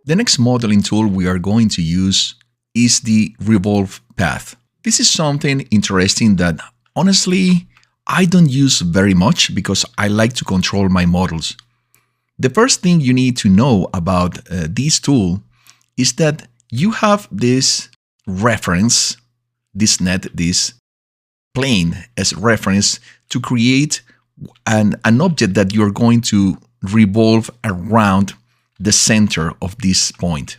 The next modeling tool we are going to use is the Revolve path. This is something interesting that honestly I don't use very much because I like to control my models. The first thing you need to know about this tool is that you have this reference, this net, this plane as reference to create an object that you're going to revolve around the center of this point.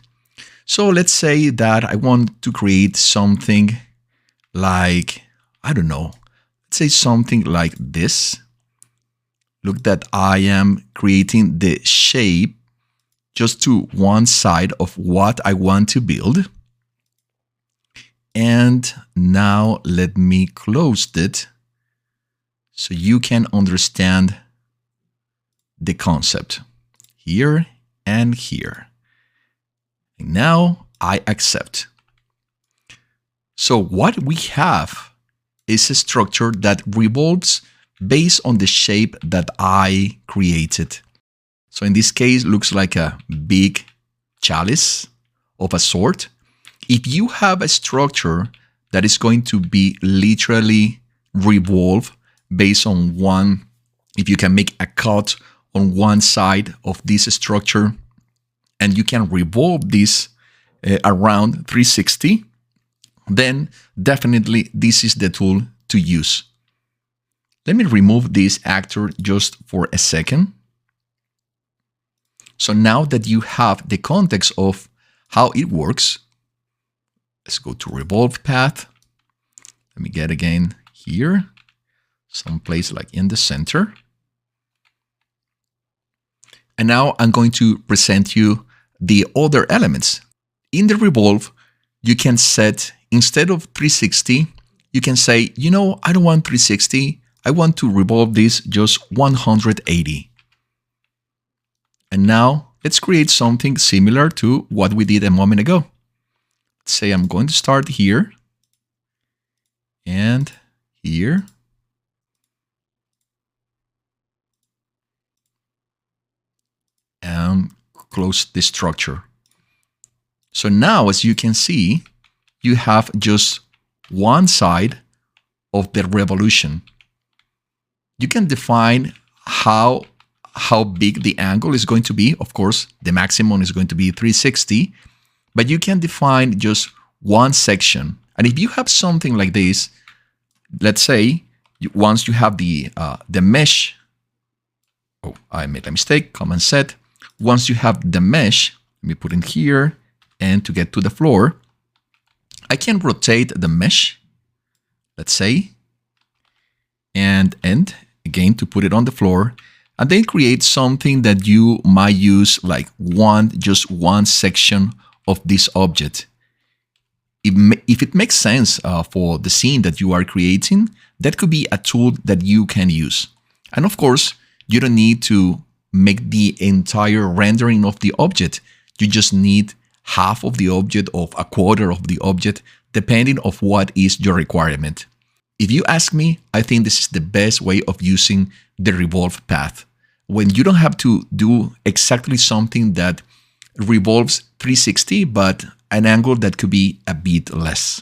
So let's say that I want to create something like, I don't know, let's say something like this. Look that I am creating the shape just to one side of what I want to build. And now let me close it so you can understand the concept here and here. And now I accept. So what we have is a structure that revolves based on the shape that I created. So in this case, looks like a big chalice of a sort. If you have a structure that is going to be literally revolve based on one, if you can make a cut on one side of this structure and you can revolve this around 360, then definitely this is the tool to use. Let me remove this actor just for a second. So now that you have the context of how it works, let's go to Revolve path. Let me get again here, someplace like in the center. And now I'm going to present you the other elements. In the Revolve, you can set, instead of 360, you can say, you know, I don't want 360. I want to revolve this just 180. And now let's create something similar to what we did a moment ago. Let's say I'm going to start here and here. And close the structure. So now, as you can see, you have just one side of the revolution. You can define how big the angle is going to be. Of course, the maximum is going to be 360, but you can define just one section. And if you have something like this, let's say once you have the mesh, oh, I made a mistake, Command Z. Once you have the mesh, let me put it here, and to get to the floor, I can rotate the mesh, let's say, and again to put it on the floor, and then create something that you might use like just one section of this object. If it makes sense for the scene that you are creating, that could be a tool that you can use. And of course, you don't need to make the entire rendering of the object. You just need half of the object or a quarter of the object, depending on what is your requirement. If you ask me, I think this is the best way of using the Revolve path, when you don't have to do exactly something that revolves 360, but an angle that could be a bit less.